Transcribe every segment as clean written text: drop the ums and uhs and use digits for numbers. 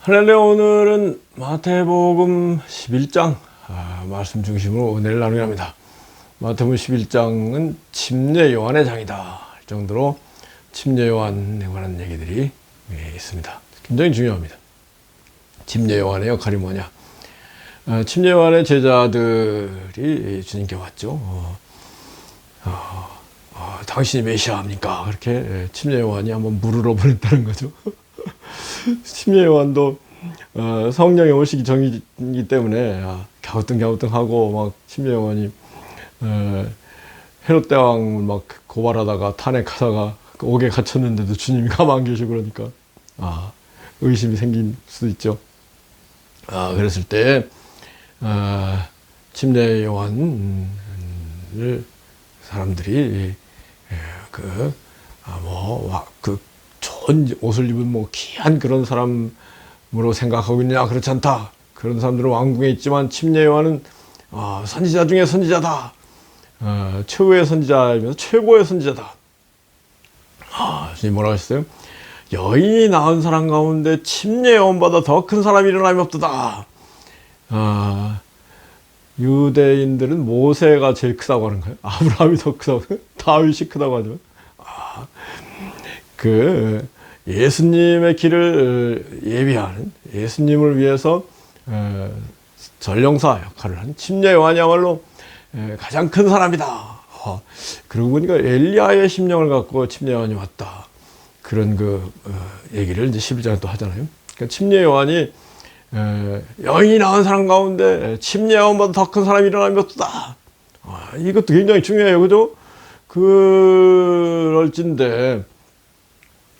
할렐루야. 오늘은 마태복음 11장 말씀 중심으로 은혜를 나누려 합니다. 마태복음 11장은 침례 요한의 장이다 할 정도로 침례 요한에 관한 얘기들이 있습니다. 굉장히 중요합니다. 침례 요한의 역할이 뭐냐? 침례 요한의 제자들이 주님께 왔죠. 당신이 메시아입니까? 그렇게 침례 요한이 한번 물으러 보냈다는 거죠. 침례 요한도 성령의 오시기 전이기 때문에 갸우뚱하고 막 침례 요한이 헤롯 대왕을 막 고발하다가 탄핵하다가 옥에 갇혔는데도 주님이 가만 안 계시고 그러니까 의심이 생길 수도 있죠. 그랬을 때 침례 요한을 사람들이 좋은 옷을 입은 귀한 그런 사람으로 생각하고 있느냐? 그렇지 않다. 그런 사람들은 왕궁에 있지만 침례 요한은 선지자 중에 선지자다. 최후의 선지자이면서 최고의 선지자다. 주님 뭐라고 하셨어요? 여인이 낳은 사람 가운데 침례 요한보다 더 큰 사람이 일어남이 없도다. 유대인들은 모세가 제일 크다고 하는 거예요. 아브라함이 더 크다고, 다윗이 크다고 하죠. 예수님의 길을 예비하는, 예수님을 위해서 전령사 역할을 하는 침례 요한이야말로 가장 큰 사람이다. 그러고 보니까 엘리야의 심령을 갖고 침례 요한이 왔다. 그런 얘기를 이제 11장에 또 하잖아요. 그러니까 침례 요한이 여인이 낳은 사람 가운데 침례 요한보다 더 큰 사람이 일어나면 없다. 이것도 굉장히 중요해요. 그죠? 그럴진데,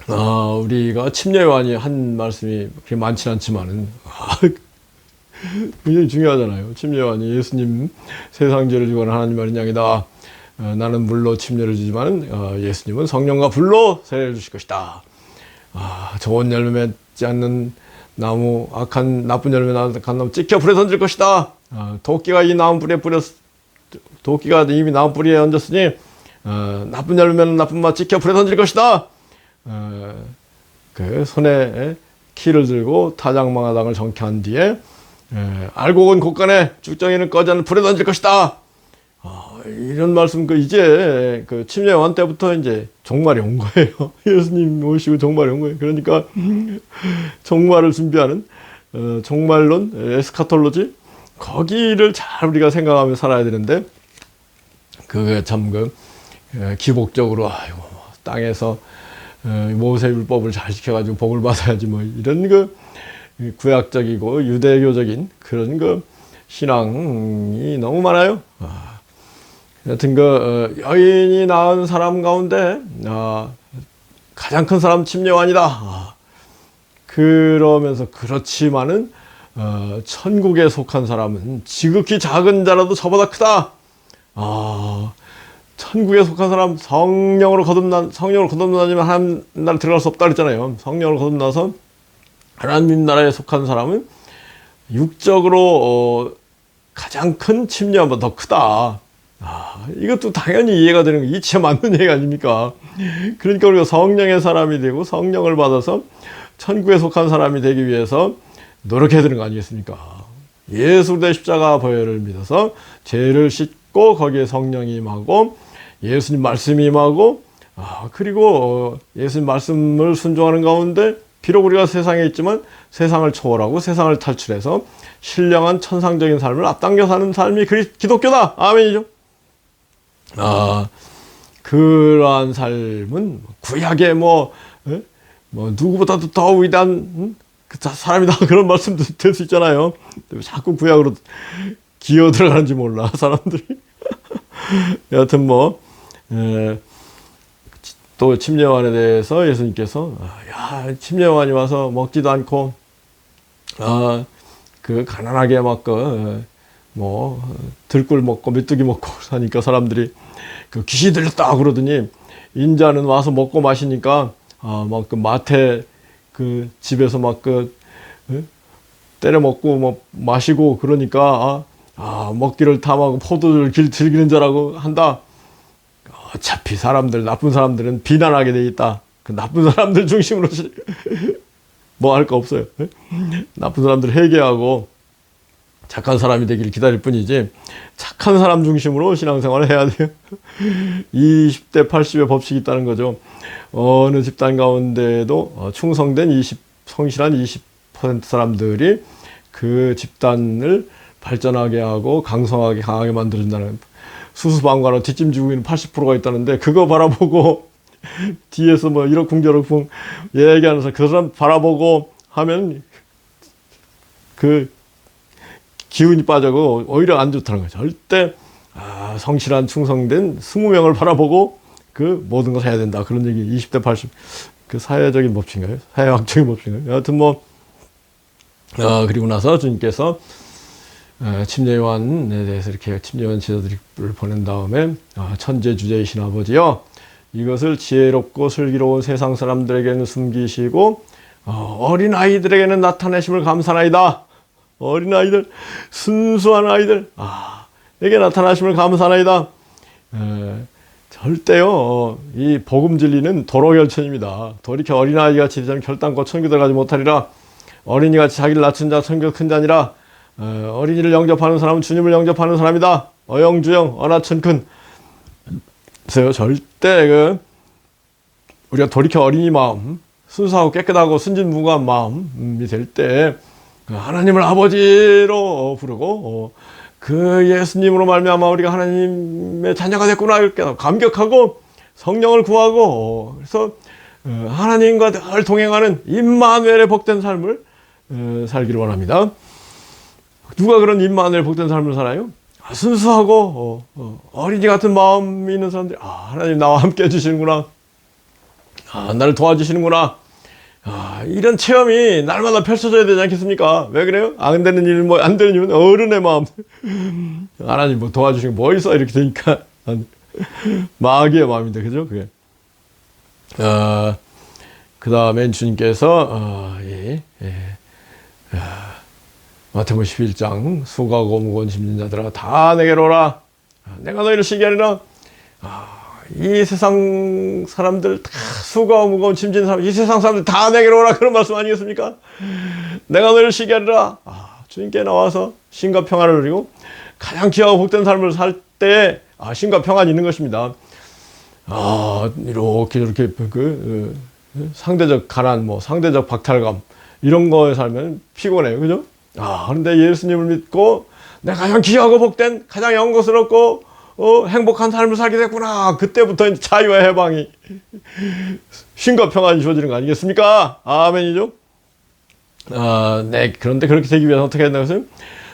우리가 침례 요한이 한 말씀이 그렇게 많진 않지만은, 굉장히 중요하잖아요. 침례 요한이 예수님 세상 죄를 지고 하나님 어린 양이다. 나는 물로 침례를 주지만, 예수님은 성령과 불로 세례를 주실 것이다. 좋은 열매 맺지 않는 나무, 나쁜 열매 나간 나무 찍혀 불에 던질 것이다. 도끼가 이미 나무 뿌리에 얹었으니, 나쁜 열매는 나쁜 맛 찍혀 불에 던질 것이다. 손에 키를 들고 타작마당을 정케한 뒤에 알고 온 곳간에 쭉정이는 꺼지 않는 불에 던질 것이다. 이런 말씀 이제 침례 요한 때부터 이제 종말이 온 거예요. 예수님 오시고 종말이 온 거예요. 그러니까 종말을 준비하는 종말론, 에스카톨로지, 거기를 잘 우리가 생각하며 살아야 되는데, 그게 참 기복적으로 땅에서 모세 율법을 잘 지켜가지고 복을 받아야지 이런 구약적이고 유대교적인 그런 신앙이 너무 많아요. 여튼 여인이 낳은 사람 가운데 가장 큰 사람 침례 요한이다. 그러면서 그렇지만은 천국에 속한 사람은 지극히 작은 자라도 저보다 크다. 천국에 속한 사람, 성령으로 거듭나지만 하나님 나라에 들어갈 수 없다 그랬잖아요. 성령으로 거듭나서 하나님 나라에 속한 사람은 육적으로 가장 큰 침례 요한보다 더 크다. 이것도 당연히 이해가 되는 거, 이치에 맞는 얘기 아닙니까? 그러니까 우리가 성령의 사람이 되고 성령을 받아서 천국에 속한 사람이 되기 위해서 노력해야 되는 거 아니겠습니까? 예수 대 십자가 보혈을 믿어서 죄를 씻고 거기에 성령이 임하고 예수님 말씀이 임하고 그리고 예수님 말씀을 순종하는 가운데 비록 우리가 세상에 있지만 세상을 초월하고 세상을 탈출해서 신령한 천상적인 삶을 앞당겨 사는 삶이 기독교다. 아멘이죠. 그러한 삶은 구약의 누구보다도 더 위대한 사람이다. 그런 말씀도 될 수 있잖아요. 자꾸 구약으로 기어 들어가는지 몰라, 사람들이. 여하튼 또 침례 요한에 대해서 예수님께서 침례 요한이 와서 먹지도 않고 가난하게 들꿀 먹고 메뚜기 먹고 사니까 사람들이 귀신이 들렸다 그러더니, 인자는 와서 먹고 마시니까 마태 집에서 때려 먹고 마시고 그러니까 먹기를 탐하고 포도주를 즐기는 자라고 한다. 어차피 나쁜 사람들은 비난하게 돼 있다. 그 나쁜 사람들 중심으로 뭐 할 거 없어요. 나쁜 사람들 회개하고 착한 사람이 되길 기다릴 뿐이지 착한 사람 중심으로 신앙생활을 해야 돼요. 20대 80의 법칙이 있다는 거죠. 어느 집단 가운데도 충성된 성실한 20% 사람들이 그 집단을 발전하게 하고 강성하게 강하게 만들어준다는, 수수방관으로 뒷짐지고 있는 80%가 있다는데 그거 바라보고 뒤에서 뭐 이러쿵저러쿵 얘기하면서 그 사람 바라보고 하면 그 기운이 빠져고 오히려 안 좋다는 거죠. 절대 성실한 충성된 20명을 바라보고 그 모든 것을 해야 된다. 그런 얘기 20대 80 그 사회적인 법칙인가요? 사회학적인 법칙인가요? 여하튼 뭐 그리고 나서 주님께서 침례요한에 대해서 이렇게 침례요한 제자들을 보낸 다음에 천재주제이신 아버지여, 이것을 지혜롭고 슬기로운 세상 사람들에게는 숨기시고 어린아이들에게는 나타내심을 감사나이다. 어린아이들, 순수한 아이들, 에게 나타나심을 감사나이다. 절대요, 이 복음 진리는 도로결천입니다. 돌이켜 어린아이같이 되자면 결단코 천국 들어가지 못하리라. 어린이같이 자기를 낮춘 자 천국 큰 자니라. 어린이를 영접하는 사람은 주님을 영접하는 사람이다. 어영주영 어나천큰. 그래서 절대 우리가 돌이켜 어린이 마음, 순수하고 깨끗하고 순진무구한 마음이 될 때 하나님을 아버지로 부르고 그 예수님으로 말미암아 우리가 하나님의 자녀가 됐구나 이렇게 감격하고 성령을 구하고, 그래서 하나님과 늘 동행하는 임마누엘의 복된 삶을 살기를 원합니다. 누가 그런 임마누엘 복된 삶을 살아요? 순수하고 어린이 같은 마음이 있는 사람들이 하나님 나와 함께 해주시는구나, 나를 도와주시는구나, 이런 체험이 날마다 펼쳐져야 되지 않겠습니까? 왜 그래요? 안 되는 일, 안 되는 일은 어른의 마음. 하나님 뭐 도와주시는 뭐 있어? 이렇게 되니까. 마귀의 마음인데, 그죠? 그게. 그 다음에 주님께서, 마태복음 11장, 수고하고 무거운 짐진 자들아, 다 내게로 오라. 내가 너희를 쉬게 하리라. 이 세상 사람들 다 수고하고 무거운 짐진 사람, 이 세상 사람들 다 내게로 오라, 그런 말씀 아니겠습니까? 내가 너희를 쉬게 하리라. 주님께 나와서 쉼과 평안을 누리고 가장 귀하고 복된 삶을 살 때 쉼과 평안이 있는 것입니다. 이렇게 상대적 가난, 상대적 박탈감 이런 거에 살면 피곤해요, 그죠? 그런데 예수님을 믿고 내가 가장 귀하고 복된, 가장 영광스럽고 행복한 삶을 살게 됐구나. 그때부터 이제 자유와 해방이, 쉼과 평안이 주어지는 거 아니겠습니까? 아멘이죠? 그런데 그렇게 되기 위해서 어떻게 해야 된다고 했어요?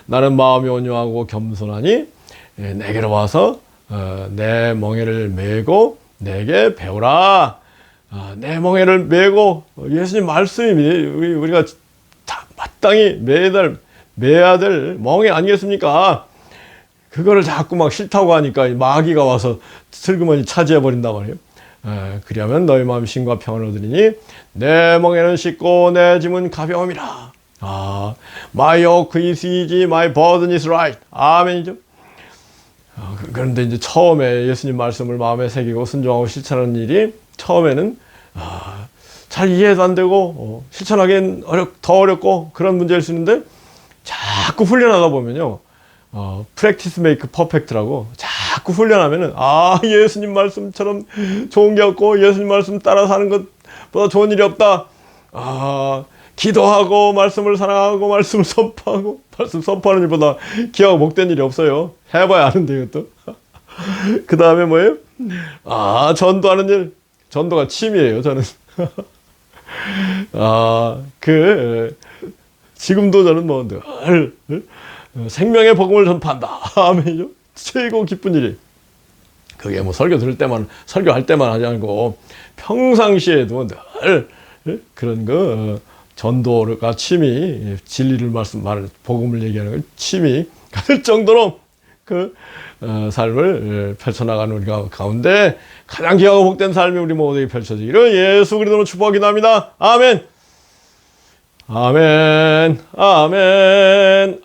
나는 마음이 온유하고 겸손하니 내게로 와서 내 멍에를 메고 내게 배우라. 내 멍에를 메고, 예수님 말씀이 우리가 마땅히 매야 될 멍에 아니겠습니까? 그거를 자꾸 막 싫다고 하니까 마귀가 와서 슬그머니 차지해버린단 말이에요. 그리하면 너희 마음 쉼과 평안을 얻으리니 내 멍에는 쉽고 내 짐은 가벼움이라. My yoke is easy, my burden is light. 아멘이죠. 그런데 이제 처음에 예수님 말씀을 마음에 새기고 순종하고 실천하는 일이 처음에는 잘 이해도 안 되고 실천하기엔 더 어렵고 그런 문제일 수 있는데, 자꾸 훈련하다 보면요, practice make perfect라고 자꾸 훈련하면은 예수님 말씀처럼 좋은 게 없고 예수님 말씀 따라 사는 것보다 좋은 일이 없다. 기도하고 말씀을 사랑하고 말씀을 선포하고, 말씀 선포하는 일보다 귀하고 복된 일이 없어요. 해봐야 아는데 이것도. 그 다음에 뭐예요? 전도하는 일. 전도가 취미예요, 저는. 지금도 저는 늘 생명의 복음을 전파한다. 아멘이죠. 최고 기쁜 일이. 그게 설교 들을 때만, 설교할 때만 하지 않고 평상시에도 늘 그런 전도가 취미, 진리를 말하는 복음을 얘기하는 취미 갈 정도로 삶을 펼쳐나가는 우리가 가운데 가장 귀하고 복된 삶이 우리 모두에게 펼쳐지기를 예수 그리스도로 축복하기 합니다. 아멘. 아멘. 아멘.